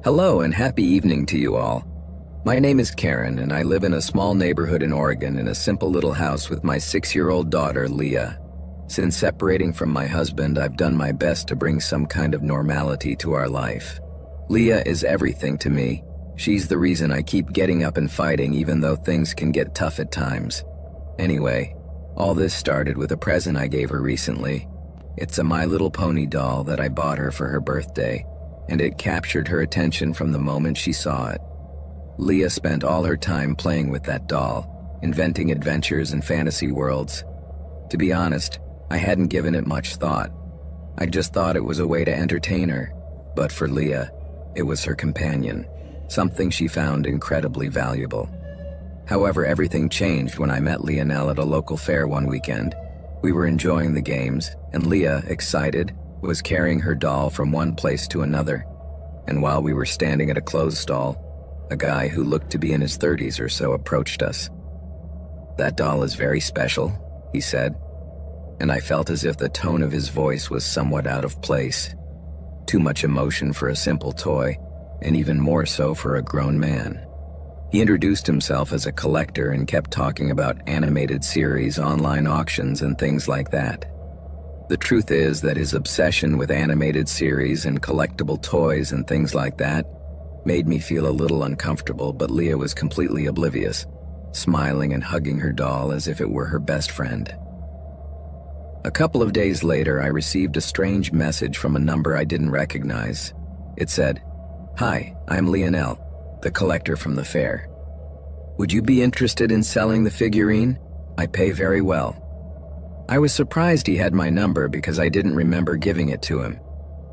Hello and happy evening to you all. My name is Karen and I live in a small neighborhood in Oregon in a simple little house with my 6-year-old daughter, Leah. Since separating from my husband, I've done my best to bring some kind of normality to our life. Leah is everything to me. She's the reason I keep getting up and fighting even though things can get tough at times. Anyway, all this started with a present I gave her recently. It's a My Little Pony doll that I bought her for her birthday, and it captured her attention from the moment she saw it. Leah spent all her time playing with that doll, inventing adventures and fantasy worlds. To be honest, I hadn't given it much thought. I just thought it was a way to entertain her, but for Leah, it was her companion, something she found incredibly valuable. However, everything changed when I met Leonelle at a local fair one weekend. We were enjoying the games, and Leah, excited, was carrying her doll from one place to another. And while we were standing at a clothes stall, a guy who looked to be in his 30s or so approached us. "That doll is very special," he said, and I felt as if the tone of his voice was somewhat out of place. Too much emotion for a simple toy, and even more so for a grown man. He introduced himself as a collector and kept talking about animated series, online auctions, and things like that. The truth is that his obsession with animated series and collectible toys and things like that made me feel a little uncomfortable, but Leah was completely oblivious, smiling and hugging her doll as if it were her best friend. A couple of days later, I received a strange message from a number I didn't recognize. It said, "Hi, I'm Leonelle, the collector from the fair. Would you be interested in selling the figurine? I pay very well." I was surprised he had my number because I didn't remember giving it to him.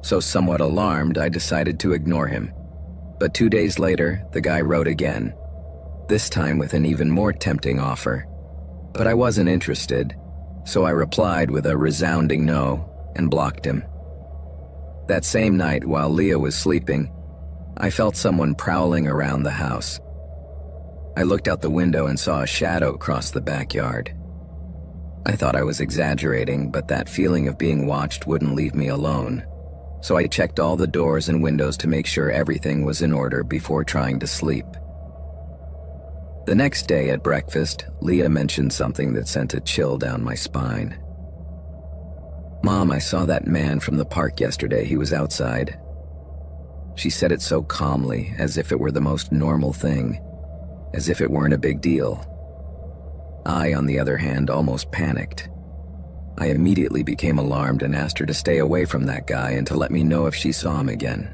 So somewhat alarmed, I decided to ignore him. But 2 days later, the guy wrote again, this time with an even more tempting offer. But I wasn't interested, so I replied with a resounding no and blocked him. That same night, while Leah was sleeping, I felt someone prowling around the house. I looked out the window and saw a shadow cross the backyard. I thought I was exaggerating, but that feeling of being watched wouldn't leave me alone. So I checked all the doors and windows to make sure everything was in order before trying to sleep. The next day at breakfast, Leah mentioned something that sent a chill down my spine. "Mom, I saw that man from the park yesterday. He was outside." She said it so calmly, as if it were the most normal thing, as if it weren't a big deal. I, on the other hand, almost panicked. I immediately became alarmed and asked her to stay away from that guy and to let me know if she saw him again.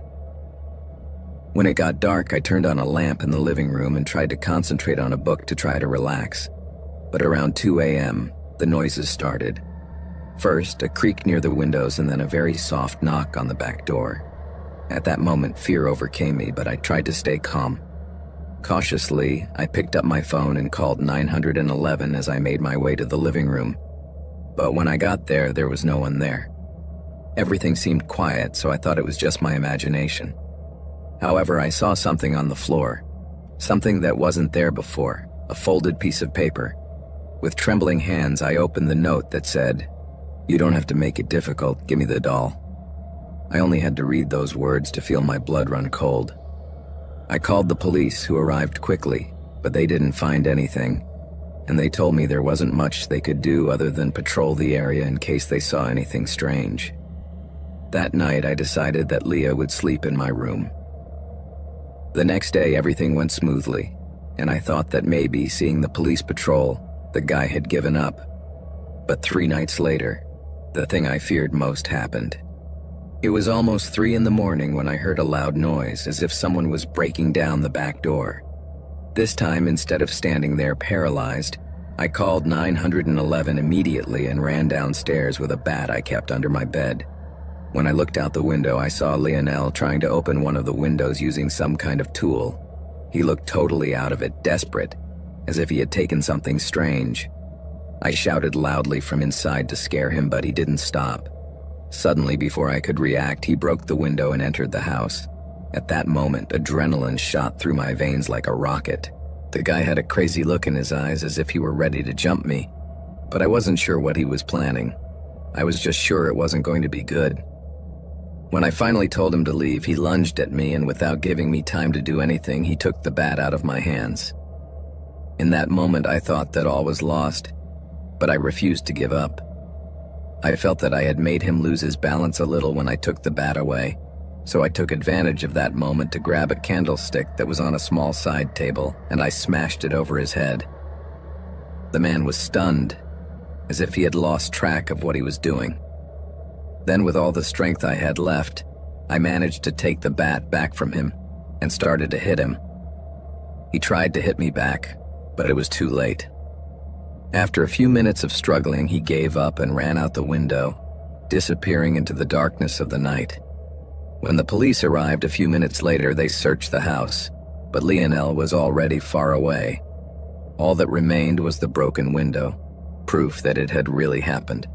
When it got dark, I turned on a lamp in the living room and tried to concentrate on a book to try to relax. But around 2 a.m., the noises started. First, a creak near the windows and then a very soft knock on the back door. At that moment, fear overcame me, but I tried to stay calm. Cautiously, I picked up my phone and called 911 as I made my way to the living room. But when I got there, there was no one there. Everything seemed quiet, so I thought it was just my imagination. However, I saw something on the floor, something that wasn't there before, a folded piece of paper. With trembling hands, I opened the note that said, "You don't have to make it difficult, give me the doll." I only had to read those words to feel my blood run cold. I called the police, who arrived quickly, but they didn't find anything, and they told me there wasn't much they could do other than patrol the area in case they saw anything strange. That night, I decided that Leah would sleep in my room. The next day, everything went smoothly, and I thought that maybe, seeing the police patrol, the guy had given up. But 3 nights later, the thing I feared most happened. It was almost 3 in the morning when I heard a loud noise, as if someone was breaking down the back door. This time, instead of standing there paralyzed, I called 911 immediately and ran downstairs with a bat I kept under my bed. When I looked out the window, I saw Leonelle trying to open one of the windows using some kind of tool. He looked totally out of it, desperate, as if he had taken something strange. I shouted loudly from inside to scare him, but he didn't stop. Suddenly, before I could react, he broke the window and entered the house. At that moment, adrenaline shot through my veins like a rocket. The guy had a crazy look in his eyes, as if he were ready to jump me. But I wasn't sure what he was planning. I was just sure it wasn't going to be good. When I finally told him to leave, he lunged at me, and without giving me time to do anything, he took the bat out of my hands. In that moment, I thought that all was lost, but I refused to give up. I felt that I had made him lose his balance a little when I took the bat away, so I took advantage of that moment to grab a candlestick that was on a small side table, and I smashed it over his head. The man was stunned, as if he had lost track of what he was doing. Then, with all the strength I had left, I managed to take the bat back from him and started to hit him. He tried to hit me back, but it was too late. After a few minutes of struggling, he gave up and ran out the window, disappearing into the darkness of the night. When the police arrived a few minutes later, they searched the house, but Lionel was already far away. All that remained was the broken window, proof that it had really happened.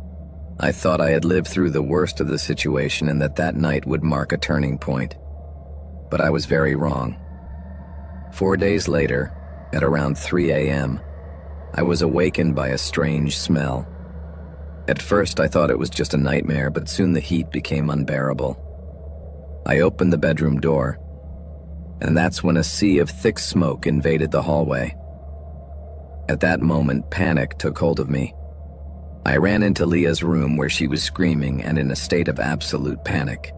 I thought I had lived through the worst of the situation and that night would mark a turning point. But I was very wrong. 4 days later, at around 3 a.m., I was awakened by a strange smell. At first, I thought it was just a nightmare, but soon the heat became unbearable. I opened the bedroom door, and that's when a sea of thick smoke invaded the hallway. At that moment, panic took hold of me. I ran into Leah's room where she was screaming and in a state of absolute panic.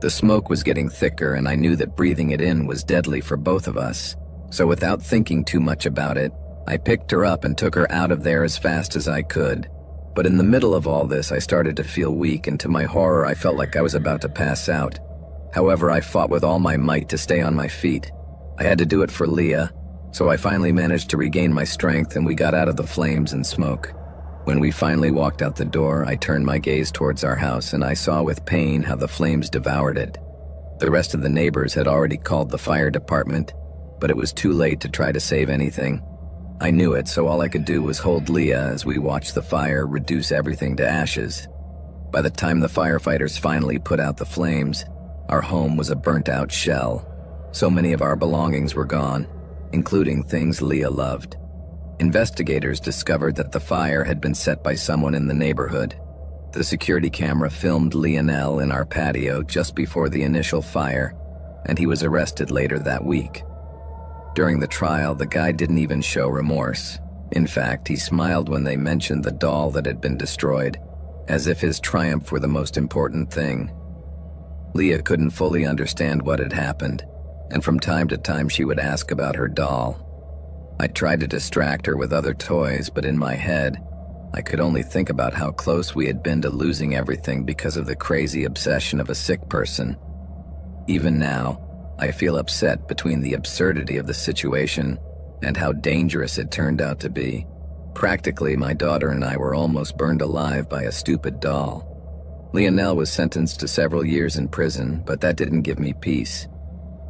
The smoke was getting thicker, and I knew that breathing it in was deadly for both of us. So without thinking too much about it, I picked her up and took her out of there as fast as I could. But in the middle of all this, I started to feel weak, and to my horror, I felt like I was about to pass out. However, I fought with all my might to stay on my feet. I had to do it for Leah, so I finally managed to regain my strength, and we got out of the flames and smoke. When we finally walked out the door, I turned my gaze towards our house, and I saw with pain how the flames devoured it. The rest of the neighbors had already called the fire department, but it was too late to try to save anything. I knew it, so all I could do was hold Leah as we watched the fire reduce everything to ashes. By the time the firefighters finally put out the flames, our home was a burnt-out shell. So many of our belongings were gone, including things Leah loved. Investigators discovered that the fire had been set by someone in the neighborhood. The security camera filmed Lionel in our patio just before the initial fire, and he was arrested later that week. During the trial, the guy didn't even show remorse. In fact, he smiled when they mentioned the doll that had been destroyed, as if his triumph were the most important thing. Leah couldn't fully understand what had happened, and from time to time she would ask about her doll. I tried to distract her with other toys, but in my head, I could only think about how close we had been to losing everything because of the crazy obsession of a sick person. Even now, I feel upset between the absurdity of the situation and how dangerous it turned out to be. Practically, my daughter and I were almost burned alive by a stupid doll. Lionel was sentenced to several years in prison, but that didn't give me peace.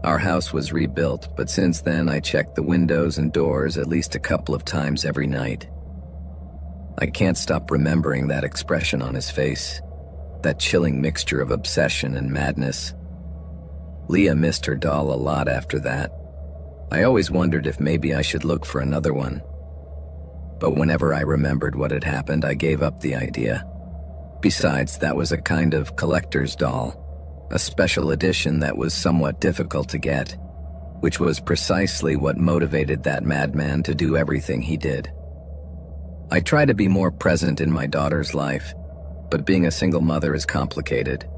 Our house was rebuilt, but since then I checked the windows and doors at least a couple of times every night. I can't stop remembering that expression on his face, that chilling mixture of obsession and madness. Leah missed her doll a lot after that. I always wondered if maybe I should look for another one. But whenever I remembered what had happened, I gave up the idea. Besides, that was a kind of collector's doll. A special edition that was somewhat difficult to get, which was precisely what motivated that madman to do everything he did. I try to be more present in my daughter's life, but being a single mother is complicated.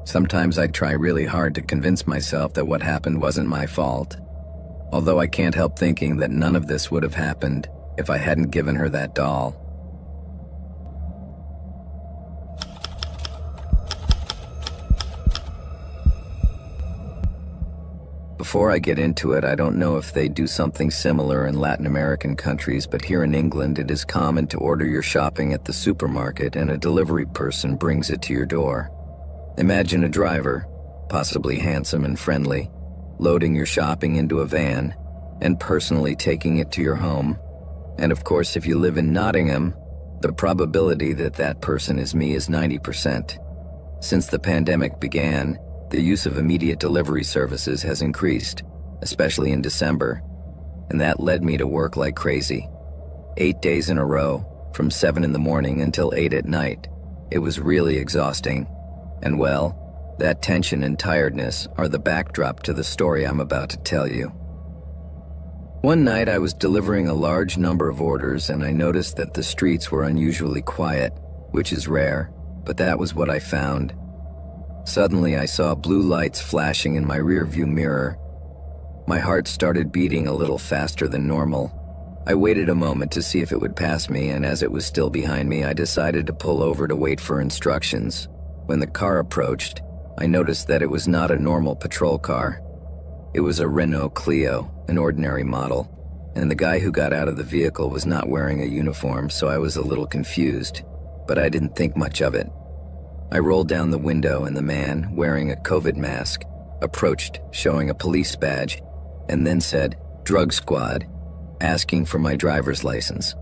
Sometimes I try really hard to convince myself that what happened wasn't my fault, although I can't help thinking that none of this would have happened if I hadn't given her that doll. Before I get into it, I don't know if they do something similar in Latin American countries, but here in England it is common to order your shopping at the supermarket and a delivery person brings it to your door. Imagine a driver, possibly handsome and friendly, loading your shopping into a van and personally taking it to your home. And of course, if you live in Nottingham, the probability that that person is me is 90%. Since the pandemic began, the use of immediate delivery services has increased, especially in December, and that led me to work like crazy. 8 days in a row, from 7 in the morning until 8 at night. It was really exhausting, and well, That tension and tiredness are the backdrop to the story I'm about to tell you. One night I was delivering a large number of orders and I noticed that the streets were unusually quiet, which is rare, but that was what I found. Suddenly I saw blue lights flashing in my rearview mirror. My heart started beating a little faster than normal. I waited a moment to see if it would pass me, and as it was still behind me, I decided to pull over to wait for instructions. When the car approached, I noticed that it was not a normal patrol car. It was a Renault Clio, an ordinary model, and the guy who got out of the vehicle was not wearing a uniform, so I was a little confused, but I didn't think much of it. I rolled down the window and the man, wearing a COVID mask, approached, showing a police badge, and then said, "Drug Squad," asking for my driver's license.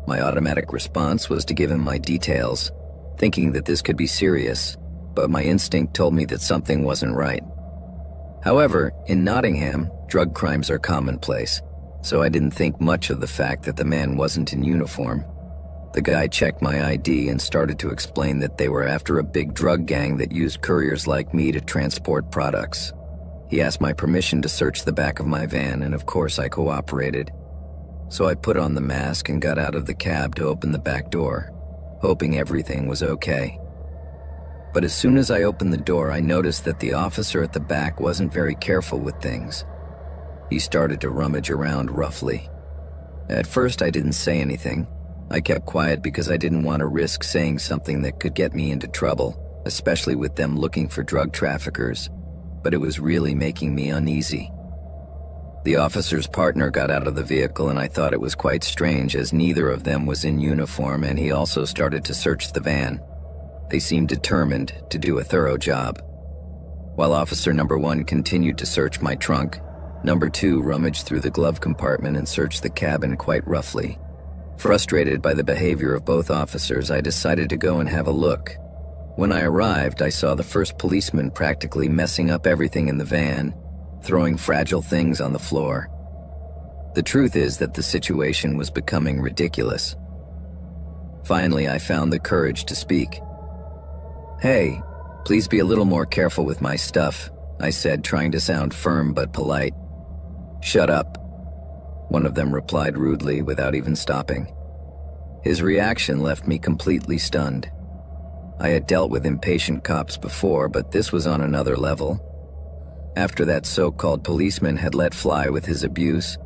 My automatic response was to give him my details, thinking that this could be serious, but my instinct told me that something wasn't right. However, in Nottingham, drug crimes are commonplace, so I didn't think much of the fact that the man wasn't in uniform. The guy checked my ID and started to explain that they were after a big drug gang that used couriers like me to transport products. He asked my permission to search the back of my van, and of course I cooperated. So I put on the mask and got out of the cab to open the back door, hoping everything was okay. But as soon as I opened the door, I noticed that the officer at the back wasn't very careful with things. He started to rummage around roughly. At first I didn't say anything. I kept quiet because I didn't want to risk saying something that could get me into trouble, especially with them looking for drug traffickers, but it was really making me uneasy. The officer's partner got out of the vehicle and I thought it was quite strange as neither of them was in uniform, and he also started to search the van. They seemed determined to do a thorough job. While officer number 1 continued to search my trunk, number 2 rummaged through the glove compartment and searched the cabin quite roughly. Frustrated by the behavior of both officers, I decided to go and have a look. When I arrived, I saw the first policeman practically messing up everything in the van, throwing fragile things on the floor. The truth is that the situation was becoming ridiculous. Finally, I found the courage to speak. "Hey, please be a little more careful with my stuff," I said, trying to sound firm but polite. "Shut up," one of them replied rudely without even stopping. His reaction left me completely stunned. I had dealt with impatient cops before, but this was on another level. After that so-called policeman had let fly with his abuse,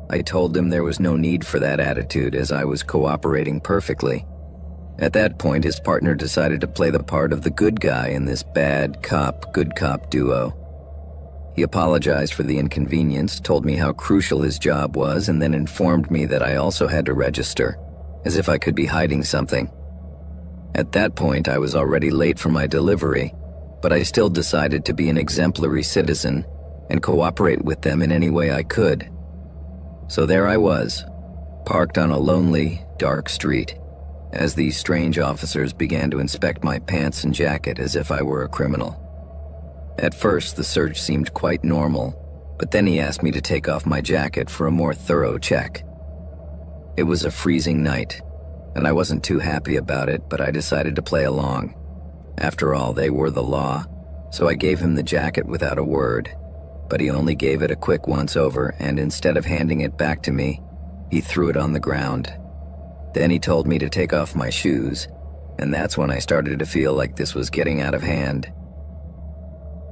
I told him there was no need for that attitude as I was cooperating perfectly. At that point, his partner decided to play the part of the good guy in this bad cop, good cop duo. He apologized for the inconvenience, told me how crucial his job was, and then informed me that I also had to register, as if I could be hiding something. At that point, I was already late for my delivery, but I still decided to be an exemplary citizen and cooperate with them in any way I could. So there I was, parked on a lonely, dark street, as these strange officers began to inspect my pants and jacket as if I were a criminal. At first, the search seemed quite normal, but then he asked me to take off my jacket for a more thorough check. It was a freezing night, and I wasn't too happy about it, but I decided to play along. After all, they were the law, so I gave him the jacket without a word, but he only gave it a quick once-over, and instead of handing it back to me, he threw it on the ground. Then he told me to take off my shoes, and that's when I started to feel like this was getting out of hand.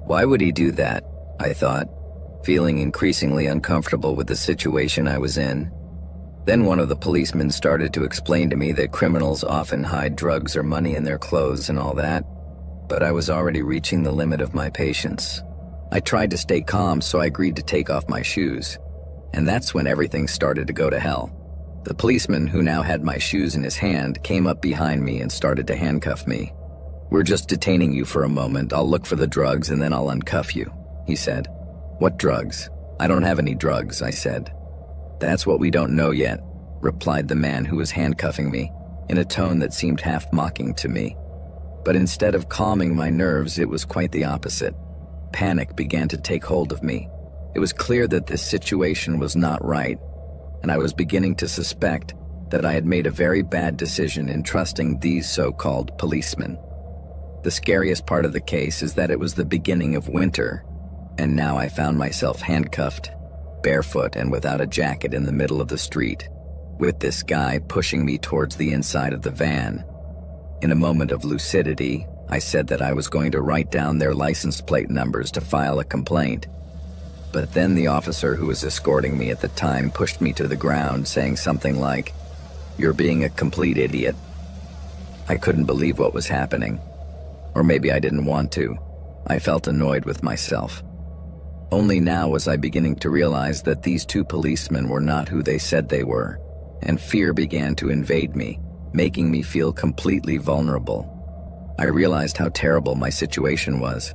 Why would he do that? I thought, feeling increasingly uncomfortable with the situation I was in. Then one of the policemen started to explain to me that criminals often hide drugs or money in their clothes and all that, but I was already reaching the limit of my patience. I tried to stay calm, so I agreed to take off my shoes, and that's when everything started to go to hell. The policeman, who now had my shoes in his hand, came up behind me and started to handcuff me. "We're just detaining you for a moment. I'll look for the drugs and then I'll uncuff you," he said. "What drugs?" "I don't have any drugs," I said. "That's what we don't know yet," replied the man who was handcuffing me, in a tone that seemed half mocking to me. But instead of calming my nerves, it was quite the opposite. Panic began to take hold of me. It was clear that this situation was not right, and I was beginning to suspect that I had made a very bad decision in trusting these so-called policemen. The scariest part of the case is that it was the beginning of winter, and now I found myself handcuffed, barefoot and without a jacket in the middle of the street, with this guy pushing me towards the inside of the van. In a moment of lucidity, I said that I was going to write down their license plate numbers to file a complaint. But then the officer who was escorting me at the time pushed me to the ground, saying something like, "You're being a complete idiot." I couldn't believe what was happening. Or maybe I didn't want to. I felt annoyed with myself. Only now was I beginning to realize that these two policemen were not who they said they were, and fear began to invade me, making me feel completely vulnerable. I realized how terrible my situation was.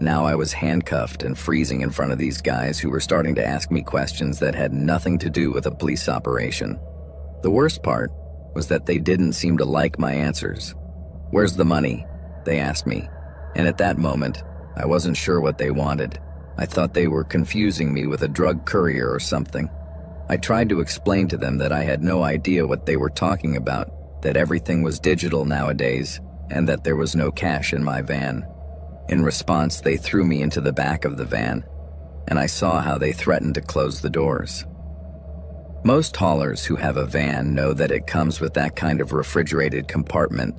Now I was handcuffed and freezing in front of these guys who were starting to ask me questions that had nothing to do with a police operation. The worst part was that they didn't seem to like my answers. "Where's the money?" they asked me, and at that moment, I wasn't sure what they wanted. I thought they were confusing me with a drug courier or something. I tried to explain to them that I had no idea what they were talking about, that everything was digital nowadays, and that there was no cash in my van. In response, they threw me into the back of the van, and I saw how they threatened to close the doors. Most haulers who have a van know that it comes with that kind of refrigerated compartment,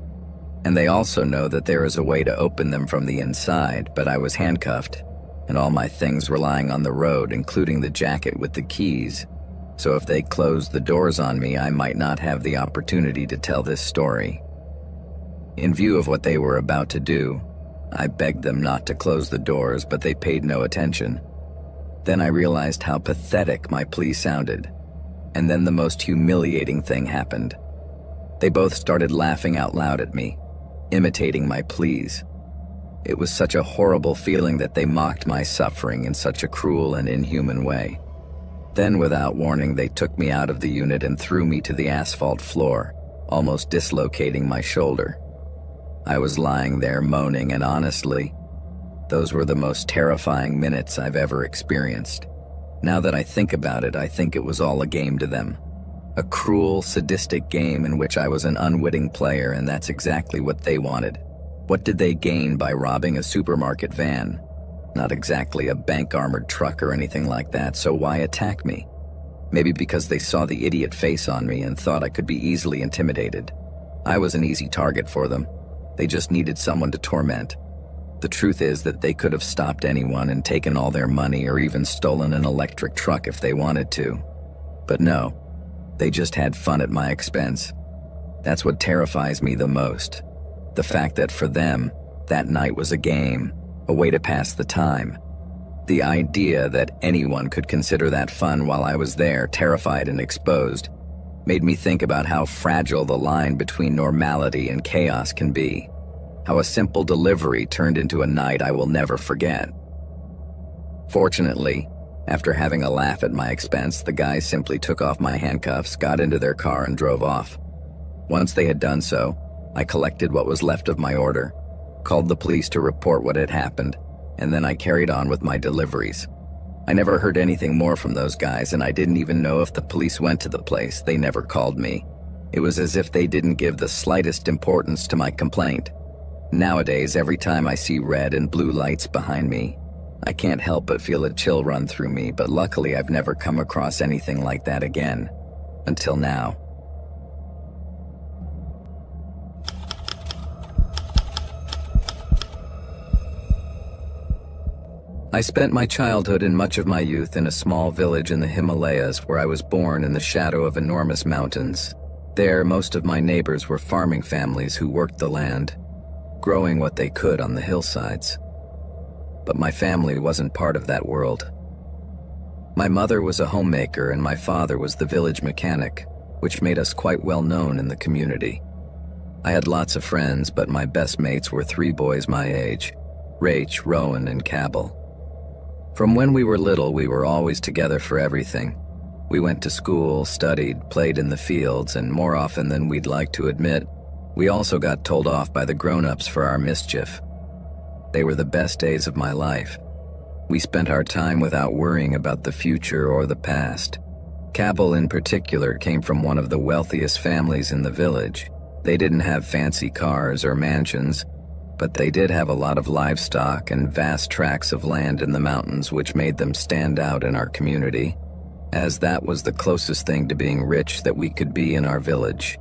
and they also know that there is a way to open them from the inside, but I was handcuffed, and all my things were lying on the road, including the jacket with the keys. So if they closed the doors on me, I might not have the opportunity to tell this story. In view of what they were about to do, I begged them not to close the doors, but they paid no attention. Then I realized how pathetic my plea sounded, and then the most humiliating thing happened. They both started laughing out loud at me, imitating my pleas. It was such a horrible feeling that they mocked my suffering in such a cruel and inhuman way. Then, without warning, they took me out of the unit and threw me to the asphalt floor, almost dislocating my shoulder. I was lying there moaning, and honestly, those were the most terrifying minutes I've ever experienced. Now that I think about it, I think it was all a game to them. A cruel, sadistic game in which I was an unwitting player, and that's exactly what they wanted. What did they gain by robbing a supermarket van? Not exactly a bank-armored truck or anything like that, so why attack me? Maybe because they saw the idiot face on me and thought I could be easily intimidated. I was an easy target for them. They just needed someone to torment. The truth is that they could have stopped anyone and taken all their money or even stolen an electric truck if they wanted to. But no, they just had fun at my expense. That's what terrifies me the most. The fact that for them, that night was a game, a way to pass the time. The idea that anyone could consider that fun while I was there, terrified and exposed, made me think about how fragile the line between normality and chaos can be. How a simple delivery turned into a night I will never forget. Fortunately, after having a laugh at my expense, the guys simply took off my handcuffs, got into their car, and drove off. Once they had done so, I collected what was left of my order, called the police to report what had happened, and then I carried on with my deliveries. I never heard anything more from those guys, and I didn't even know if the police went to the place. They never called me. It was as if they didn't give the slightest importance to my complaint. Nowadays, every time I see red and blue lights behind me, I can't help but feel a chill run through me, but luckily I've never come across anything like that again. Until now. I spent my childhood and much of my youth in a small village in the Himalayas where I was born in the shadow of enormous mountains. There, most of my neighbors were farming families who worked the land, growing what they could on the hillsides. But my family wasn't part of that world. My mother was a homemaker and my father was the village mechanic, which made us quite well known in the community. I had lots of friends, but my best mates were 3 boys my age, Rach, Rowan, and Cabell. From when we were little, we were always together for everything. We went to school, studied, played in the fields, and more often than we'd like to admit, we also got told off by the grown-ups for our mischief. They were the best days of my life. We spent our time without worrying about the future or the past. Cabell in particular came from one of the wealthiest families in the village. They didn't have fancy cars or mansions, but they did have a lot of livestock and vast tracts of land in the mountains, which made them stand out in our community, as that was the closest thing to being rich that we could be in our village.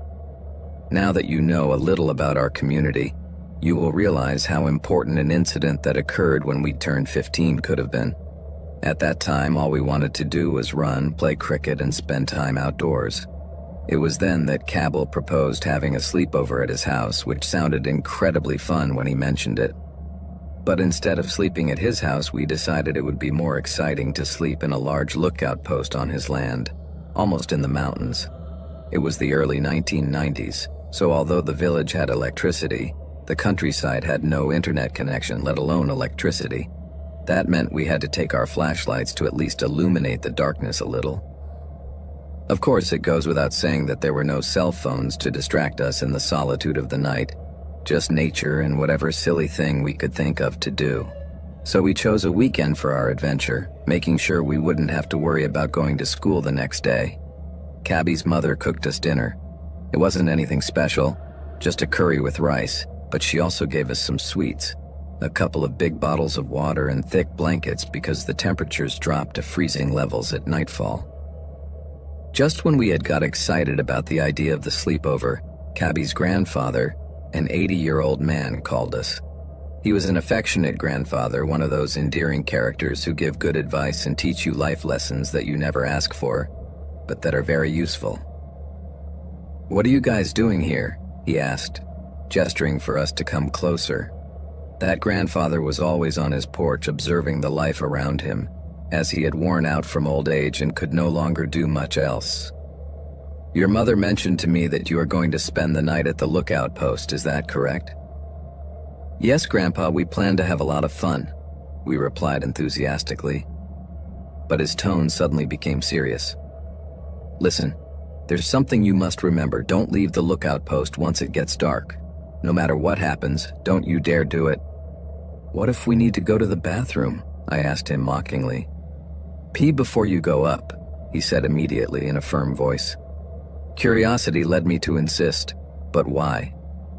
Now that you know a little about our community, you will realize how important an incident that occurred when we turned 15 could have been. At that time, all we wanted to do was run, play cricket, and spend time outdoors. It was then that Cabell proposed having a sleepover at his house, which sounded incredibly fun when he mentioned it. But instead of sleeping at his house, we decided it would be more exciting to sleep in a large lookout post on his land, almost in the mountains. It was the early 1990s, so although the village had electricity, the countryside had no internet connection, let alone electricity. That meant we had to take our flashlights to at least illuminate the darkness a little. Of course, it goes without saying that there were no cell phones to distract us in the solitude of the night, just nature and whatever silly thing we could think of to do. So we chose a weekend for our adventure, making sure we wouldn't have to worry about going to school the next day. Cabby's mother cooked us dinner. It wasn't anything special, just a curry with rice, but she also gave us some sweets, a couple of big bottles of water and thick blankets because the temperatures dropped to freezing levels at nightfall. Just when we had got excited about the idea of the sleepover, Cabby's grandfather, an 80-year-old man, called us. He was an affectionate grandfather, one of those endearing characters who give good advice and teach you life lessons that you never ask for, but that are very useful. "What are you guys doing here?" he asked, gesturing for us to come closer. That grandfather was always on his porch observing the life around him, as he had worn out from old age and could no longer do much else. "Your mother mentioned to me that you are going to spend the night at the lookout post, is that correct?" "Yes, Grandpa, we plan to have a lot of fun," we replied enthusiastically. But his tone suddenly became serious. "Listen, there's something you must remember. Don't leave the lookout post once it gets dark. No matter what happens, don't you dare do it." "What if we need to go to the bathroom?" I asked him mockingly. "Pee before you go up," he said immediately in a firm voice. Curiosity led me to insist, "But why?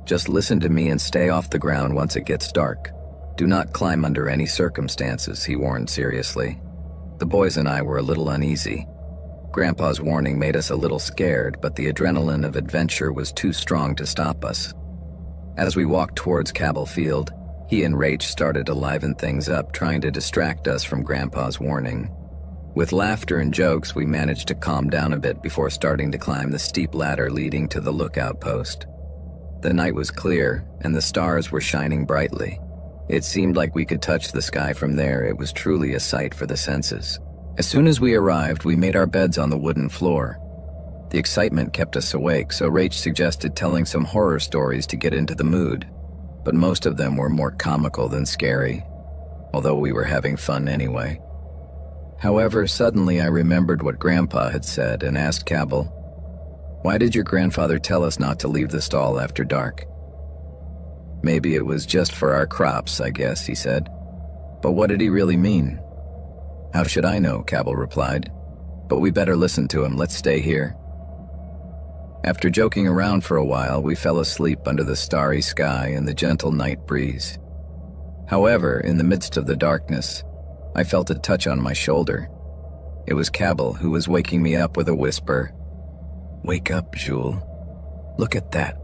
Just listen to me and stay off the ground once it gets dark. Do not climb under any circumstances," he warned seriously. The boys and I were a little uneasy. Grandpa's warning made us a little scared, but the adrenaline of adventure was too strong to stop us. As we walked towards Cabell Field, he and Rach started to liven things up, trying to distract us from Grandpa's warning. With laughter and jokes, we managed to calm down a bit before starting to climb the steep ladder leading to the lookout post. The night was clear, and the stars were shining brightly. It seemed like we could touch the sky from there. It was truly a sight for the senses. As soon as we arrived, we made our beds on the wooden floor. The excitement kept us awake, so Rach suggested telling some horror stories to get into the mood, but most of them were more comical than scary, although we were having fun anyway. However, suddenly I remembered what Grandpa had said and asked Cabell, "Why did your grandfather tell us not to leave the stall after dark?" "Maybe it was just for our crops, I guess," he said. "But what did he really mean?" "How should I know?" Cabell replied. "But we better listen to him. Let's stay here." After joking around for a while, we fell asleep under the starry sky and the gentle night breeze. However, in the midst of the darkness, I felt a touch on my shoulder. It was Cabell, who was waking me up with a whisper. "Wake up, Jules. Look at that."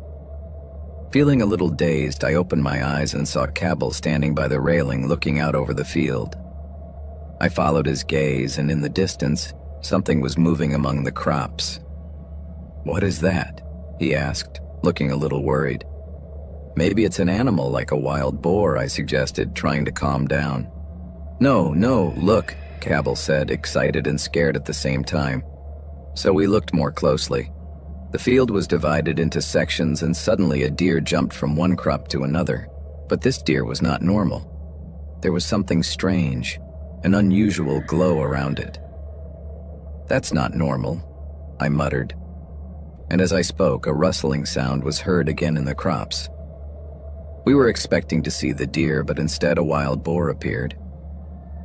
Feeling a little dazed, I opened my eyes and saw Cabell standing by the railing looking out over the field. I followed his gaze, and in the distance, something was moving among the crops. "What is that?" he asked, looking a little worried. "Maybe it's an animal like a wild boar," I suggested, trying to calm down. No, look," Cabell said, excited and scared at the same time. So we looked more closely. The field was divided into sections, and suddenly a deer jumped from one crop to another. But this deer was not normal. There was something strange, an unusual glow around it. "That's not normal," I muttered. And as I spoke, a rustling sound was heard again in the crops. We were expecting to see the deer, but instead a wild boar appeared.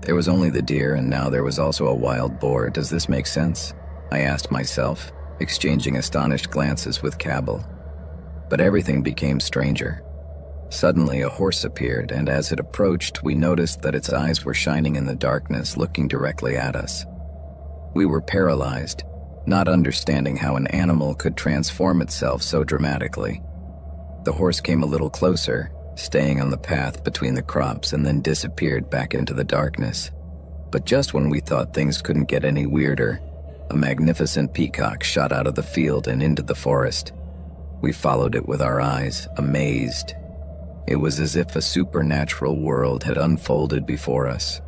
There was only the deer, and now there was also a wild boar. Does this make sense? I asked myself, exchanging astonished glances with Cabell. But everything became stranger. Suddenly, a horse appeared, and as it approached, we noticed that its eyes were shining in the darkness, looking directly at us. We were paralyzed, not understanding how an animal could transform itself so dramatically. The horse came a little closer, staying on the path between the crops, and then disappeared back into the darkness. But just when we thought things couldn't get any weirder, a magnificent peacock shot out of the field and into the forest. We followed it with our eyes, amazed. It was as if a supernatural world had unfolded before us.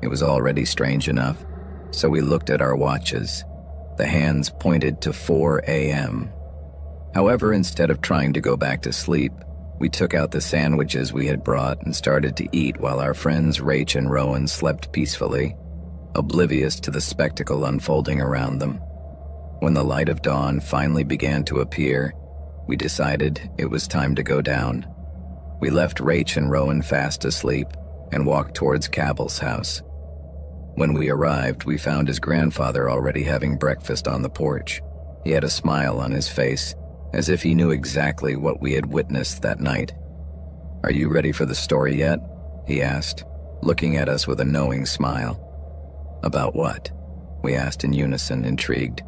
It was already strange enough, so we looked at our watches. The hands pointed to 4 a.m. However, instead of trying to go back to sleep, we took out the sandwiches we had brought and started to eat while our friends Rach and Rowan slept peacefully, oblivious to the spectacle unfolding around them. When the light of dawn finally began to appear, we decided it was time to go down. We left Rach and Rowan fast asleep and walked towards Cabell's house. When we arrived, we found his grandfather already having breakfast on the porch. He had a smile on his face, as if he knew exactly what we had witnessed that night. "Are you ready for the story yet?" he asked, looking at us with a knowing smile. "About what?" we asked in unison, intrigued.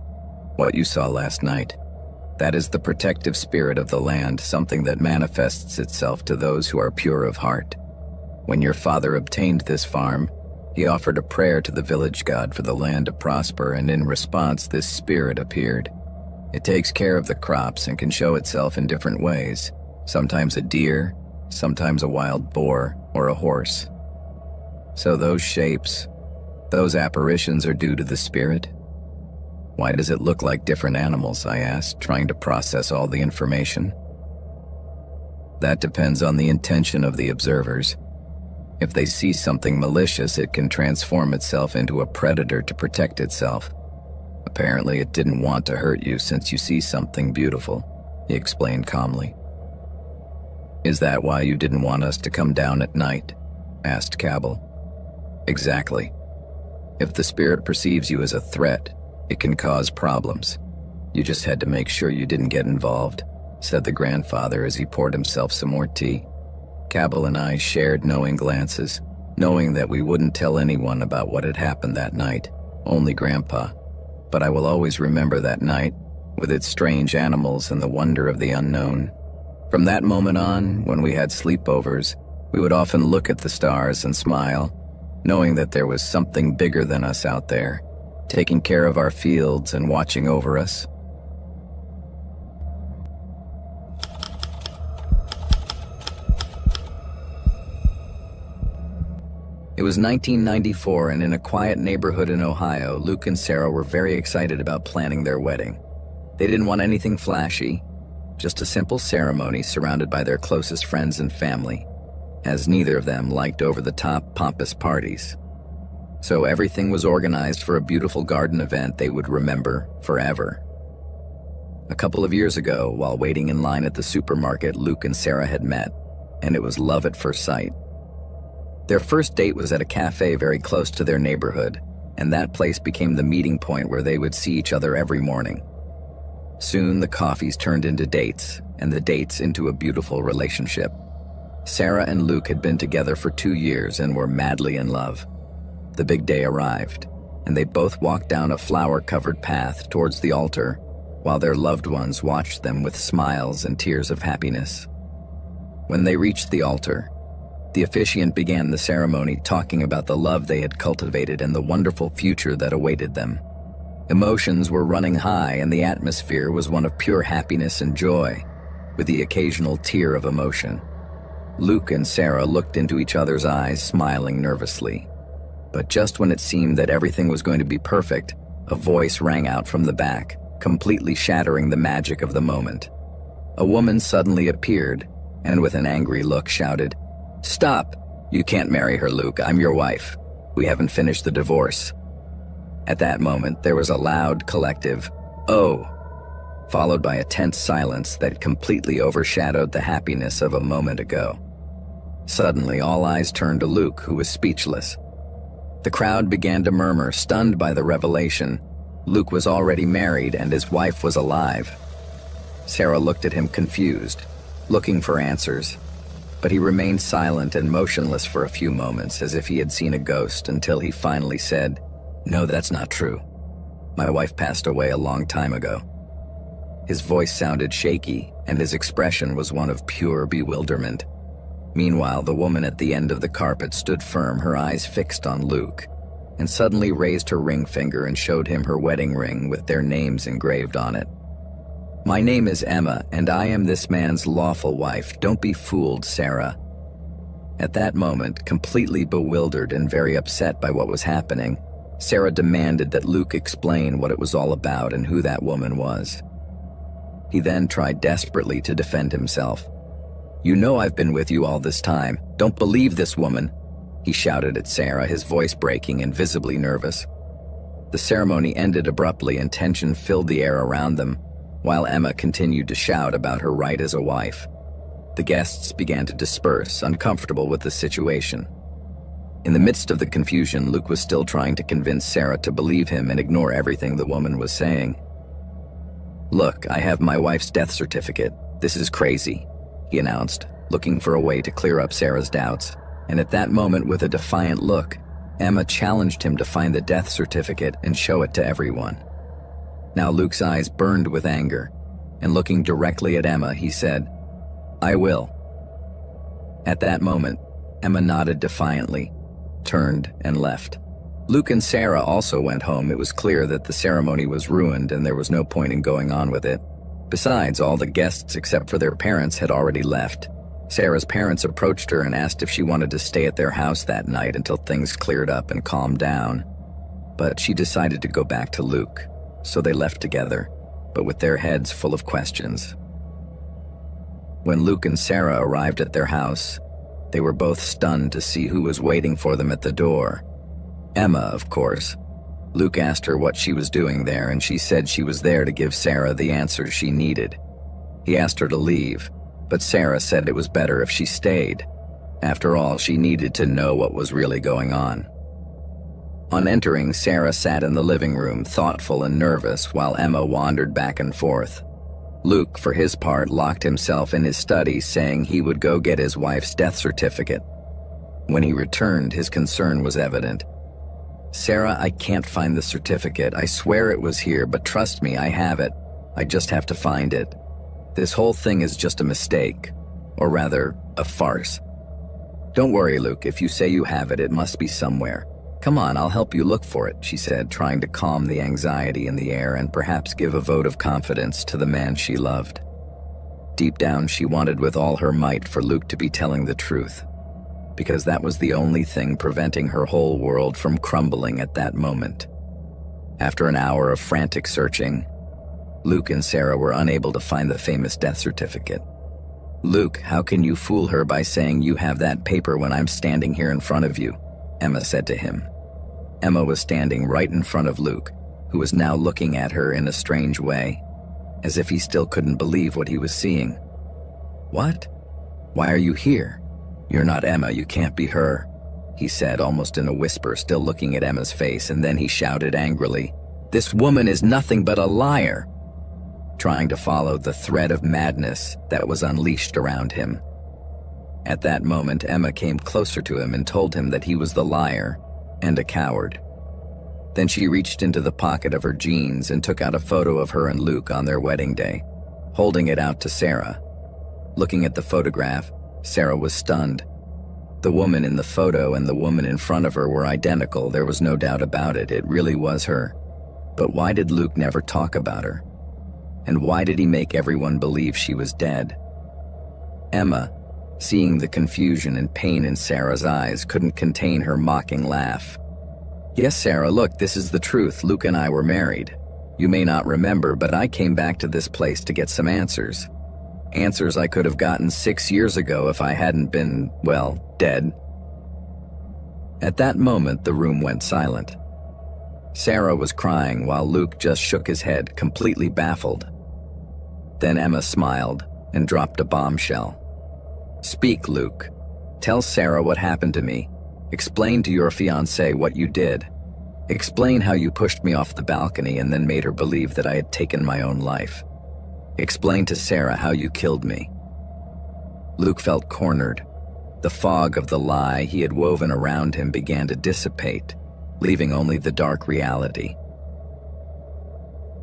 "What you saw last night. That is the protective spirit of the land, something that manifests itself to those who are pure of heart. When your father obtained this farm, he offered a prayer to the village god for the land to prosper, and in response this spirit appeared. It takes care of the crops and can show itself in different ways, sometimes a deer, sometimes a wild boar, or a horse. So those shapes, those apparitions are due to the spirit? Why does it look like different animals?" I asked, trying to process all the information. "That depends on the intention of the observers. If they see something malicious, it can transform itself into a predator to protect itself. Apparently, it didn't want to hurt you since you see something beautiful," he explained calmly. "Is that why you didn't want us to come down at night?" asked Cabell. "Exactly. If the spirit perceives you as a threat, it can cause problems. You just had to make sure you didn't get involved," said the grandfather as he poured himself some more tea. Cabell and I shared knowing glances, knowing that we wouldn't tell anyone about what had happened that night, only Grandpa. But I will always remember that night, with its strange animals and the wonder of the unknown. From that moment on, when we had sleepovers, we would often look at the stars and smile, knowing that there was something bigger than us out there, taking care of our fields and watching over us. It was 1994, and in a quiet neighborhood in Ohio, Luke and Sarah were very excited about planning their wedding. They didn't want anything flashy, just a simple ceremony surrounded by their closest friends and family, as neither of them liked over-the-top, pompous parties. So everything was organized for a beautiful garden event they would remember forever. A couple of years ago, while waiting in line at the supermarket, Luke and Sarah had met, and it was love at first sight. Their first date was at a cafe very close to their neighborhood, and that place became the meeting point where they would see each other every morning. Soon the coffees turned into dates, and the dates into a beautiful relationship. Sarah and Luke had been together for 2 years and were madly in love. The big day arrived, and they both walked down a flower-covered path towards the altar, while their loved ones watched them with smiles and tears of happiness. When they reached the altar, the officiant began the ceremony talking about the love they had cultivated and the wonderful future that awaited them. Emotions were running high, and the atmosphere was one of pure happiness and joy, with the occasional tear of emotion. Luke and Sarah looked into each other's eyes, smiling nervously. But just when it seemed that everything was going to be perfect, a voice rang out from the back, completely shattering the magic of the moment. A woman suddenly appeared, and with an angry look shouted, "Stop! You can't marry her, Luke. I'm your wife. We haven't finished the divorce." At that moment, there was a loud, collective, "Oh!" followed by a tense silence that completely overshadowed the happiness of a moment ago. Suddenly, all eyes turned to Luke, who was speechless. The crowd began to murmur, stunned by the revelation. Luke was already married, and his wife was alive. Sarah looked at him confused, looking for answers. But he remained silent and motionless for a few moments, as if he had seen a ghost, until he finally said, "No, that's not true. My wife passed away a long time ago." His voice sounded shaky, and his expression was one of pure bewilderment. Meanwhile, the woman at the end of the carpet stood firm, her eyes fixed on Luke, and suddenly raised her ring finger and showed him her wedding ring with their names engraved on it. "My name is Emma, and I am this man's lawful wife. Don't be fooled, Sarah." At that moment, completely bewildered and very upset by what was happening, Sarah demanded that Luke explain what it was all about and who that woman was. He then tried desperately to defend himself. "You know I've been with you all this time. Don't believe this woman," he shouted at Sarah, his voice breaking and visibly nervous. The ceremony ended abruptly and tension filled the air around them, while Emma continued to shout about her right as a wife. The guests began to disperse, uncomfortable with the situation. In the midst of the confusion, Luke was still trying to convince Sarah to believe him and ignore everything the woman was saying. "Look, I have my wife's death certificate. This is crazy," he announced, looking for a way to clear up Sarah's doubts. And at that moment, with a defiant look, Emma challenged him to find the death certificate and show it to everyone. Now Luke's eyes burned with anger, and looking directly at Emma, he said, "I will." At that moment, Emma nodded defiantly, turned, and left. Luke and Sarah also went home. It was clear that the ceremony was ruined and there was no point in going on with it. Besides, all the guests except for their parents had already left. Sarah's parents approached her and asked if she wanted to stay at their house that night until things cleared up and calmed down. But she decided to go back to Luke, so they left together, but with their heads full of questions. When Luke and Sarah arrived at their house, they were both stunned to see who was waiting for them at the door. Emma, of course. Luke asked her what she was doing there, and she said she was there to give Sarah the answers she needed. He asked her to leave, but Sarah said it was better if she stayed. After all, she needed to know what was really going on. On entering, Sarah sat in the living room, thoughtful and nervous, while Emma wandered back and forth. Luke, for his part, locked himself in his study, saying he would go get his wife's death certificate. When he returned, his concern was evident. "Sarah, I can't find the certificate. I swear it was here, but trust me, I have it. I just have to find it. This whole thing is just a mistake, or rather, a farce." "Don't worry, Luke. If you say you have it, it must be somewhere. Come on, I'll help you look for it," she said, trying to calm the anxiety in the air and perhaps give a vote of confidence to the man she loved. Deep down, she wanted with all her might for Luke to be telling the truth, because that was the only thing preventing her whole world from crumbling at that moment. After an hour of frantic searching, Luke and Sarah were unable to find the famous death certificate. "Luke, how can you fool her by saying you have that paper when I'm standing here in front of you?" Emma said to him. Emma was standing right in front of Luke, who was now looking at her in a strange way, as if he still couldn't believe what he was seeing. "What? Why are you here? You're not Emma, you can't be her," he said, almost in a whisper, still looking at Emma's face, and then he shouted angrily, "This woman is nothing but a liar!" trying to follow the thread of madness that was unleashed around him. At that moment, Emma came closer to him and told him that he was the liar and a coward. Then she reached into the pocket of her jeans and took out a photo of her and Luke on their wedding day, holding it out to Sarah. Looking at the photograph, Sarah was stunned. The woman in the photo and the woman in front of her were identical, there was no doubt about it, it really was her. But why did Luke never talk about her? And why did he make everyone believe she was dead? Emma, seeing the confusion and pain in Sarah's eyes, couldn't contain her mocking laugh. "Yes, Sarah, look, this is the truth. Luke and I were married. You may not remember, but I came back to this place to get some answers. Answers I could have gotten 6 years ago if I hadn't been, well, dead." At that moment, the room went silent. Sarah was crying while Luke just shook his head, completely baffled. Then Emma smiled and dropped a bombshell. "Speak, Luke. Tell Sarah what happened to me. Explain to your fiancé what you did. Explain how you pushed me off the balcony and then made her believe that I had taken my own life. Explain to Sarah how you killed me." Luke felt cornered, The fog of the lie he had woven around him began to dissipate, leaving only the dark reality.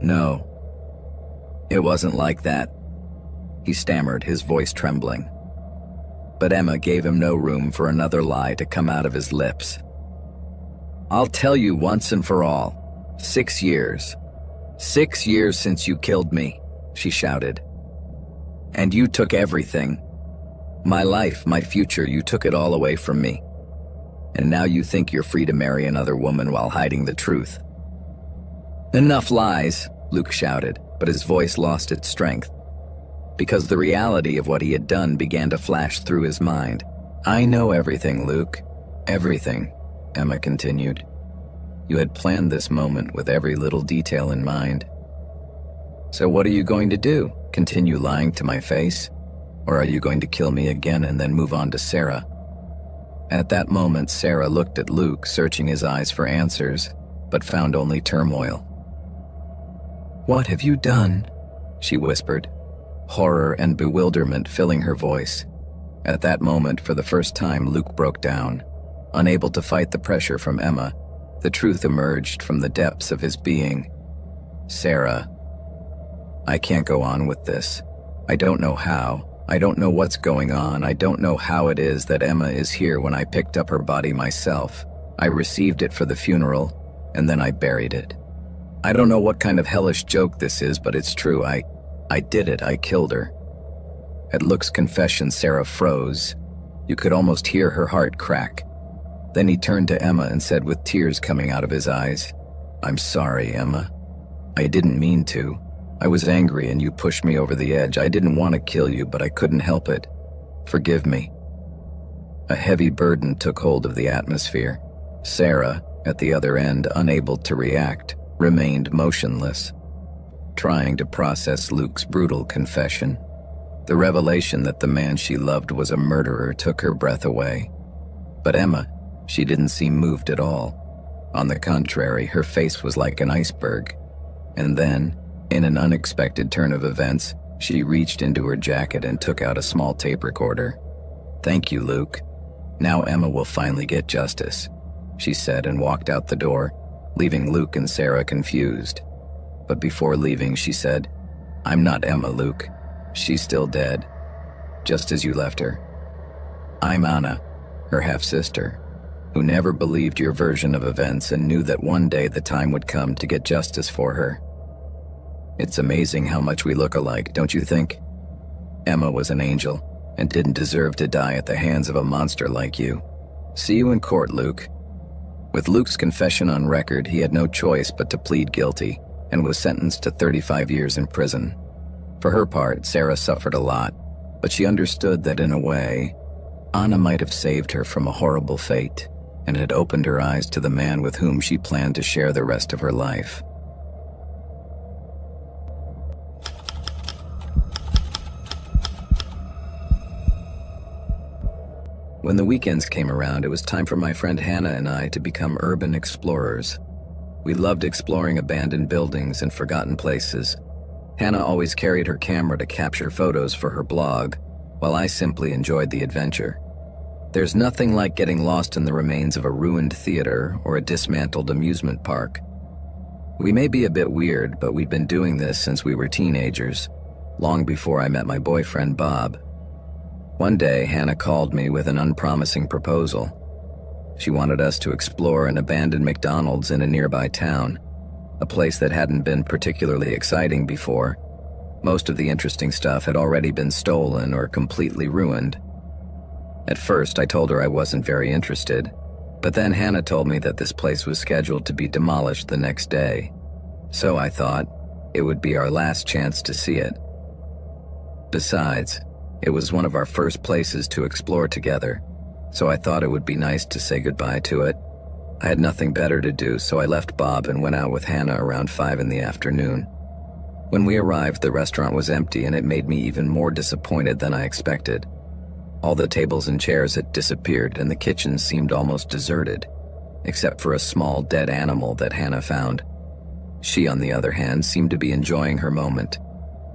No, it wasn't like that, he stammered, his voice trembling. But Emma gave him no room for another lie to come out of his lips. I'll tell you once and for all, 6 years. 6 years since you killed me, she shouted. And you took everything. My life, my future, you took it all away from me. And now you think you're free to marry another woman while hiding the truth. Enough lies, Luke shouted, but his voice lost its strength, because the reality of what he had done began to flash through his mind. I know everything, Luke. Everything, Emma continued. You had planned this moment with every little detail in mind. So what are you going to do? Continue lying to my face? Or are you going to kill me again and then move on to Sarah? At that moment, Sarah looked at Luke, searching his eyes for answers, but found only turmoil. What have you done? She whispered, horror and bewilderment filling her voice. At that moment, for the first time, Luke broke down. Unable to fight the pressure from Emma, the truth emerged from the depths of his being. Sarah, I can't go on with this. I don't know how. I don't know what's going on. I don't know how it is that Emma is here when I picked up her body myself. I received it for the funeral, and then I buried it. I don't know what kind of hellish joke this is, but it's true. I did it. I killed her. At Luke's confession, Sarah froze. You could almost hear her heart crack. Then he turned to Emma and said with tears coming out of his eyes, I'm sorry, Emma. I didn't mean to. I was angry and you pushed me over the edge. I didn't want to kill you, but I couldn't help it. Forgive me. A heavy burden took hold of the atmosphere. Sarah, at the other end, unable to react, remained motionless, trying to process Luke's brutal confession. The revelation that the man she loved was a murderer took her breath away. But Emma, she didn't seem moved at all. On the contrary, her face was like an iceberg. And then, in an unexpected turn of events, she reached into her jacket and took out a small tape recorder. Thank you, Luke. Now Emma will finally get justice, she said and walked out the door, leaving Luke and Sarah confused. But before leaving, she said, I'm not Emma, Luke. She's still dead, just as you left her. I'm Anna, her half-sister, who never believed your version of events and knew that one day the time would come to get justice for her. It's amazing how much we look alike, don't you think? Emma was an angel and didn't deserve to die at the hands of a monster like you. See you in court, Luke. With Luke's confession on record, he had no choice but to plead guilty and was sentenced to 35 years in prison. For her part, Sarah suffered a lot, but she understood that in a way, Anna might have saved her from a horrible fate and had opened her eyes to the man with whom she planned to share the rest of her life. When the weekends came around, it was time for my friend Hannah and I to become urban explorers. We loved exploring abandoned buildings and forgotten places. Hannah always carried her camera to capture photos for her blog, while I simply enjoyed the adventure. There's nothing like getting lost in the remains of a ruined theater or a dismantled amusement park. We may be a bit weird, but we'd been doing this since we were teenagers, long before I met my boyfriend Bob. One day, Hannah called me with an unpromising proposal. She wanted us to explore an abandoned McDonald's in a nearby town, a place that hadn't been particularly exciting before. Most of the interesting stuff had already been stolen or completely ruined. At first, I told her I wasn't very interested, but then Hannah told me that this place was scheduled to be demolished the next day. So I thought it would be our last chance to see it. Besides, it was one of our first places to explore together, so I thought it would be nice to say goodbye to it. I had nothing better to do, so I left Bob and went out with Hannah around 5 in the afternoon. When we arrived, the restaurant was empty, and it made me even more disappointed than I expected. All the tables and chairs had disappeared, and the kitchen seemed almost deserted, except for a small dead animal that Hannah found. She, on the other hand, seemed to be enjoying her moment,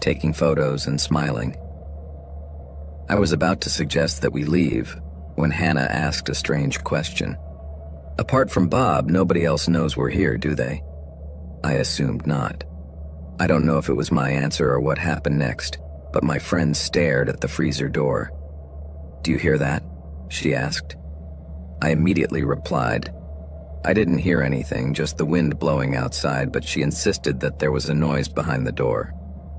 taking photos and smiling. I was about to suggest that we leave, when Hannah asked a strange question. Apart from Bob, nobody else knows we're here, do they? I assumed not. I don't know if it was my answer or what happened next, but my friend stared at the freezer door. "Do you hear that?" she asked. I immediately replied. I didn't hear anything, just the wind blowing outside, but she insisted that there was a noise behind the door.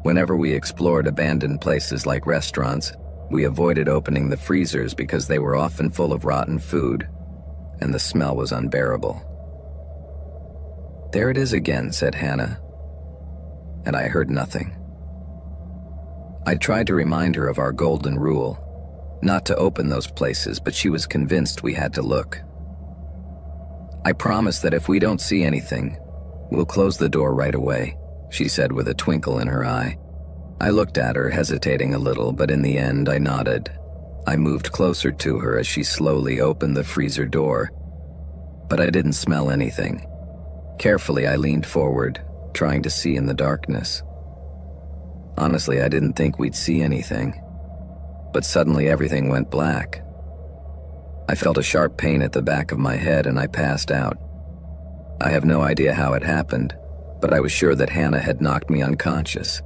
Whenever we explored abandoned places like restaurants, we avoided opening the freezers because they were often full of rotten food, and the smell was unbearable. "There it is again," said Hannah, and I heard nothing. I tried to remind her of our golden rule, not to open those places, but she was convinced we had to look. "I promise that if we don't see anything, we'll close the door right away," she said with a twinkle in her eye. I looked at her, hesitating a little, but in the end I nodded. I moved closer to her as she slowly opened the freezer door, but I didn't smell anything. Carefully, I leaned forward, trying to see in the darkness. Honestly, I didn't think we'd see anything, but suddenly everything went black. I felt a sharp pain at the back of my head and I passed out. I have no idea how it happened, but I was sure that Hannah had knocked me unconscious.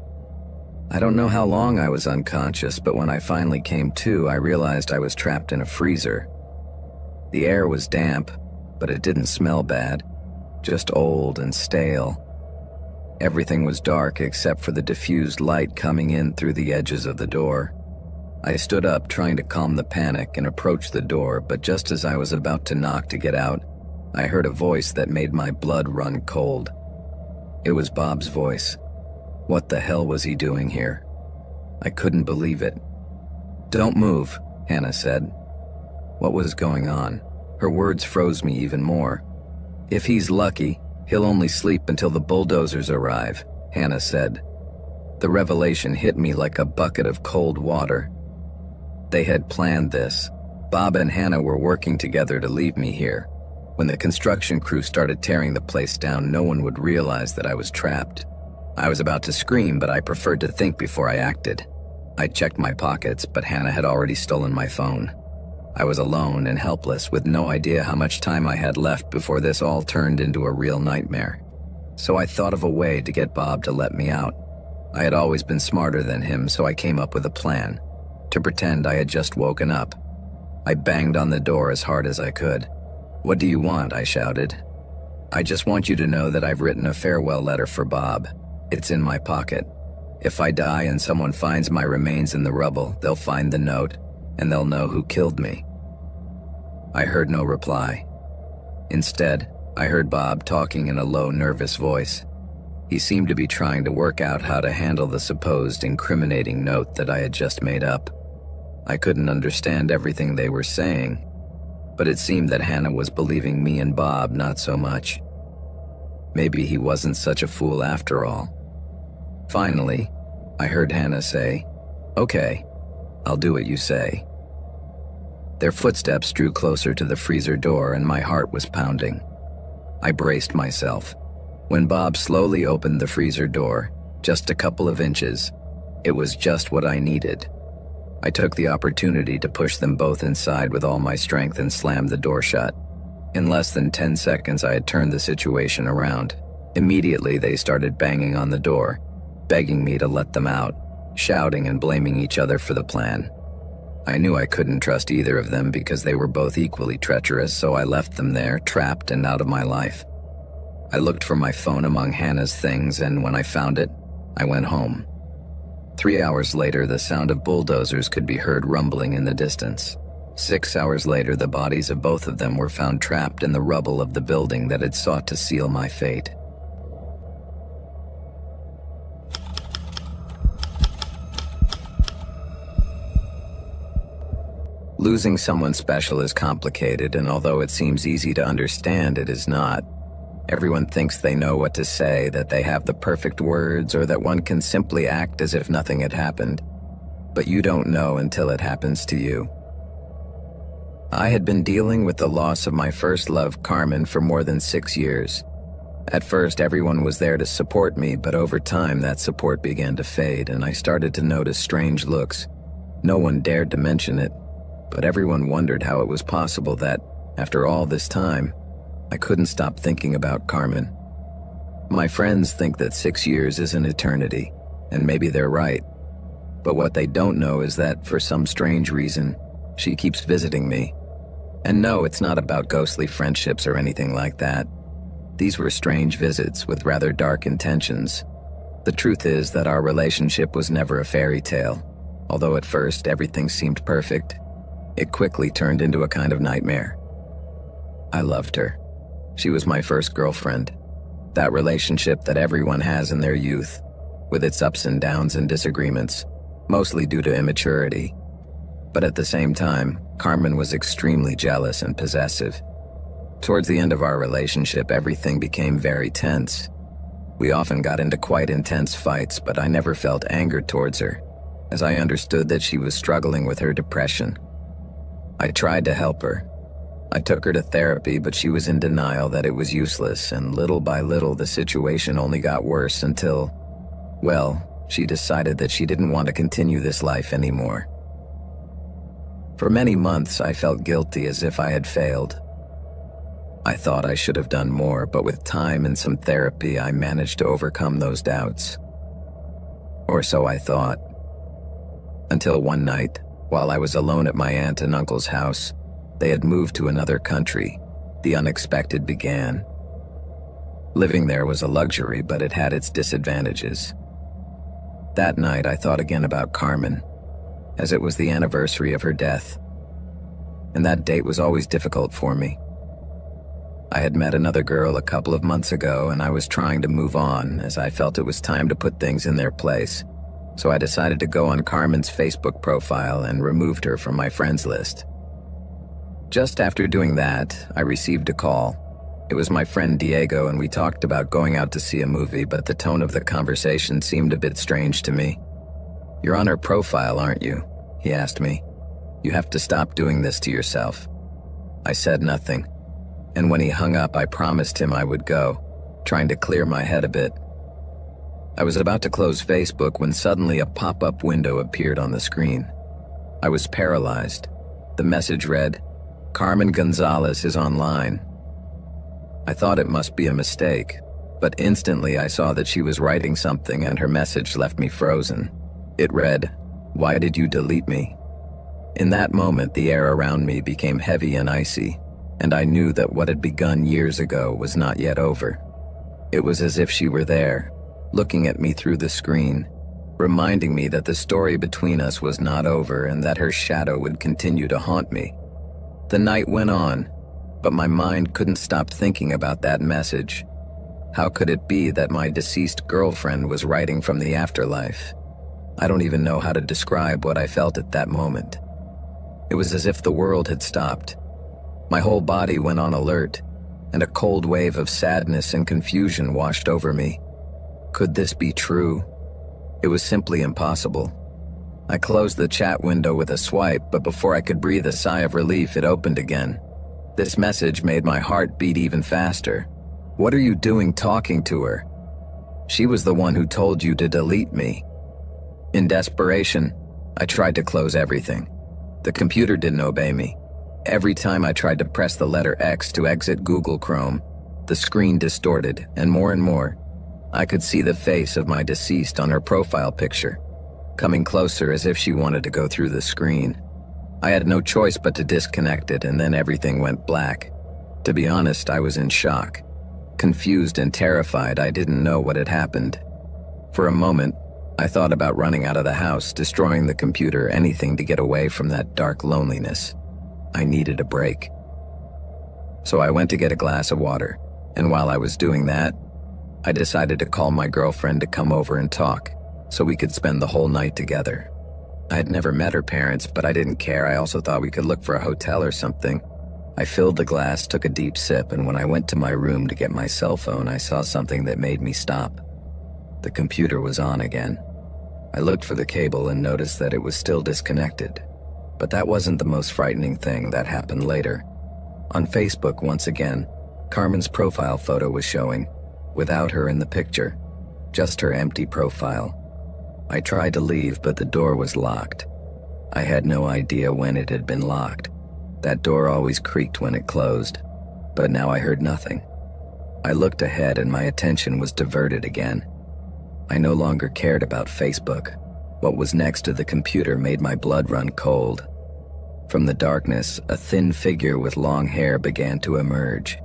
I don't know how long I was unconscious, but when I finally came to, I realized I was trapped in a freezer. The air was damp, but it didn't smell bad, just old and stale. Everything was dark except for the diffused light coming in through the edges of the door. I stood up, trying to calm the panic, and approached the door, but just as I was about to knock to get out, I heard a voice that made my blood run cold. It was Bob's voice. What the hell was he doing here? I couldn't believe it. "Don't move," Hannah said. What was going on? Her words froze me even more. "If he's lucky, he'll only sleep until the bulldozers arrive," Hannah said. The revelation hit me like a bucket of cold water. They had planned this. Bob and Hannah were working together to leave me here. When the construction crew started tearing the place down, no one would realize that I was trapped. I was about to scream, but I preferred to think before I acted. I checked my pockets, but Hannah had already stolen my phone. I was alone and helpless, with no idea how much time I had left before this all turned into a real nightmare. So I thought of a way to get Bob to let me out. I had always been smarter than him, so I came up with a plan. To pretend I had just woken up. I banged on the door as hard as I could. "What do you want?" I shouted. "I just want you to know that I've written a farewell letter for Bob. It's in my pocket. If I die and someone finds my remains in the rubble, they'll find the note, and they'll know who killed me." I heard no reply. Instead, I heard Bob talking in a low, nervous voice. He seemed to be trying to work out how to handle the supposed incriminating note that I had just made up. I couldn't understand everything they were saying, but it seemed that Hannah was believing me and Bob not so much. Maybe he wasn't such a fool after all. Finally, I heard Hannah say, "Okay, I'll do what you say." Their footsteps drew closer to the freezer door and my heart was pounding. I braced myself. When Bob slowly opened the freezer door, just a couple of inches, it was just what I needed. I took the opportunity to push them both inside with all my strength and slammed the door shut. In less than 10 seconds, I had turned the situation around. Immediately, they started banging on the door, begging me to let them out, shouting and blaming each other for the plan. I knew I couldn't trust either of them because they were both equally treacherous, so I left them there, trapped and out of my life. I looked for my phone among Hannah's things, and when I found it, I went home. 3 hours later, the sound of bulldozers could be heard rumbling in the distance. 6 hours later, the bodies of both of them were found trapped in the rubble of the building that had sought to seal my fate. Losing someone special is complicated, and although it seems easy to understand, it is not. Everyone thinks they know what to say, that they have the perfect words, or that one can simply act as if nothing had happened. But you don't know until it happens to you. I had been dealing with the loss of my first love, Carmen, for more than 6 years. At first, everyone was there to support me, but over time that support began to fade, and I started to notice strange looks. No one dared to mention it, but everyone wondered how it was possible that, after all this time, I couldn't stop thinking about Carmen. My friends think that 6 years is an eternity, and maybe they're right. But what they don't know is that, for some strange reason, she keeps visiting me. And no, it's not about ghostly friendships or anything like that. These were strange visits with rather dark intentions. The truth is that our relationship was never a fairy tale. Although at first everything seemed perfect, it quickly turned into a kind of nightmare. I loved her. She was my first girlfriend. That relationship that everyone has in their youth, with its ups and downs and disagreements, mostly due to immaturity. But at the same time, Carmen was extremely jealous and possessive. Towards the end of our relationship, everything became very tense. We often got into quite intense fights, but I never felt anger towards her, as I understood that she was struggling with her depression. I tried to help her. I took her to therapy, but she was in denial that it was useless, and little by little the situation only got worse until, well, she decided that she didn't want to continue this life anymore. For many months, I felt guilty, as if I had failed. I thought I should have done more, but with time and some therapy, I managed to overcome those doubts. Or so I thought. Until one night, while I was alone at my aunt and uncle's house, they had moved to another country. The unexpected began. Living there was a luxury, but it had its disadvantages. That night, I thought again about Carmen, as it was the anniversary of her death. And that date was always difficult for me. I had met another girl a couple of months ago, and I was trying to move on, as I felt it was time to put things in their place. So I decided to go on Carmen's Facebook profile and removed her from my friends list. Just after doing that, I received a call. It was my friend Diego, and we talked about going out to see a movie, but the tone of the conversation seemed a bit strange to me. "You're on her profile, aren't you?" he asked me. "You have to stop doing this to yourself." I said nothing, and when he hung up, I promised him I would go, trying to clear my head a bit. I was about to close Facebook when suddenly a pop-up window appeared on the screen. I was paralyzed. The message read, "Carmen Gonzalez is online." I thought it must be a mistake, but instantly I saw that she was writing something, and her message left me frozen. It read, "Why did you delete me?" In that moment, the air around me became heavy and icy, and I knew that what had begun years ago was not yet over. It was as if she were there, looking at me through the screen, reminding me that the story between us was not over and that her shadow would continue to haunt me. The night went on, but my mind couldn't stop thinking about that message. How could it be that my deceased girlfriend was writing from the afterlife? I don't even know how to describe what I felt at that moment. It was as if the world had stopped. My whole body went on alert, and a cold wave of sadness and confusion washed over me. Could this be true? It was simply impossible. I closed the chat window with a swipe, but before I could breathe a sigh of relief, it opened again. This message made my heart beat even faster. "What are you doing talking to her? She was the one who told you to delete me." In desperation, I tried to close everything. The computer didn't obey me. Every time I tried to press the letter X to exit Google Chrome, the screen distorted, and more, I could see the face of my deceased on her profile picture, coming closer as if she wanted to go through the screen. I had no choice but to disconnect it, and then everything went black. To be honest, I was in shock. Confused and terrified, I didn't know what had happened. For a moment, I thought about running out of the house, destroying the computer, anything to get away from that dark loneliness. I needed a break. So I went to get a glass of water, and while I was doing that, I decided to call my girlfriend to come over and talk, so we could spend the whole night together. I had never met her parents, but I didn't care. I also thought we could look for a hotel or something. I filled the glass, took a deep sip, and when I went to my room to get my cell phone, I saw something that made me stop. The computer was on again. I looked for the cable and noticed that it was still disconnected. But that wasn't the most frightening thing. That happened later. On Facebook, once again, Carmen's profile photo was showing, without her in the picture, just her empty profile. I tried to leave, but the door was locked. I had no idea when it had been locked. That door always creaked when it closed, but now I heard nothing. I looked ahead and my attention was diverted again. I no longer cared about Facebook. What was next to the computer made my blood run cold. From the darkness, a thin figure with long hair began to emerge.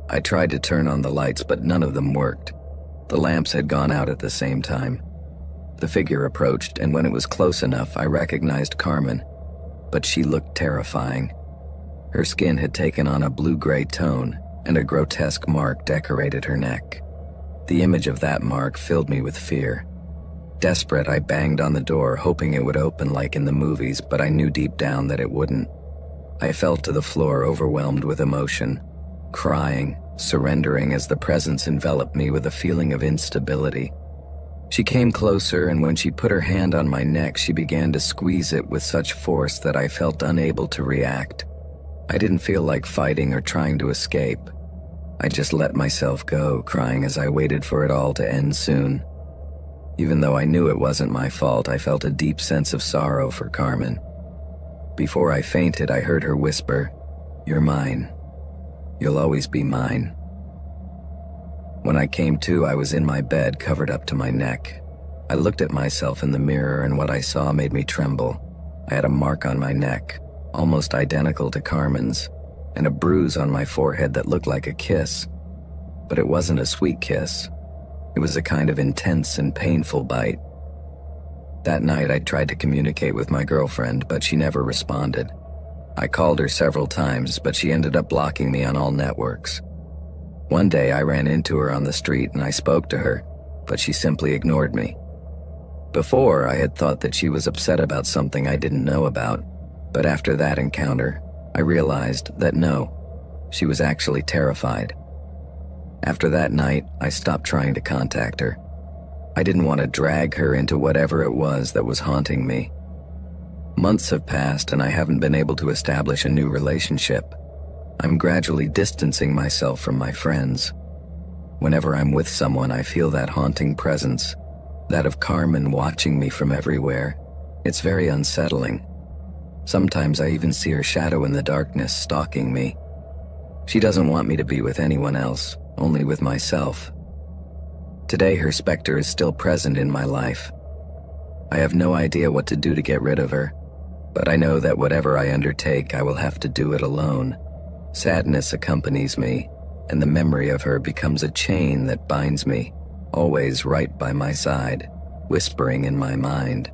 I tried to turn on the lights, but none of them worked. The lamps had gone out at the same time. The figure approached, and when it was close enough, I recognized Carmen, but she looked terrifying. Her skin had taken on a blue-gray tone, and a grotesque mark decorated her neck. The image of that mark filled me with fear. Desperate, I banged on the door, hoping it would open like in the movies, but I knew deep down that it wouldn't. I fell to the floor, overwhelmed with emotion, crying, surrendering as the presence enveloped me with a feeling of instability. She came closer, and when she put her hand on my neck, she began to squeeze it with such force that I felt unable to react. I didn't feel like fighting or trying to escape. I just let myself go, crying as I waited for it all to end soon. Even though I knew it wasn't my fault, I felt a deep sense of sorrow for Carmen. Before I fainted, I heard her whisper, "You're mine. You'll always be mine." When I came to, I was in my bed, covered up to my neck. I looked at myself in the mirror, and what I saw made me tremble. I had a mark on my neck, almost identical to Carmen's, and a bruise on my forehead that looked like a kiss. But it wasn't a sweet kiss. It was a kind of intense and painful bite. That night, I tried to communicate with my girlfriend, but she never responded. I called her several times, but she ended up blocking me on all networks. One day, I ran into her on the street and I spoke to her, but she simply ignored me. Before, I had thought that she was upset about something I didn't know about, but after that encounter, I realized that no, she was actually terrified. After that night, I stopped trying to contact her. I didn't want to drag her into whatever it was that was haunting me. Months have passed and I haven't been able to establish a new relationship. I'm gradually distancing myself from my friends. Whenever I'm with someone, I feel that haunting presence, that of Carmen watching me from everywhere. It's very unsettling. Sometimes I even see her shadow in the darkness stalking me. She doesn't want me to be with anyone else, only with myself. Today, her specter is still present in my life. I have no idea what to do to get rid of her, but I know that whatever I undertake, I will have to do it alone. Sadness accompanies me, and the memory of her becomes a chain that binds me, always right by my side, whispering in my mind.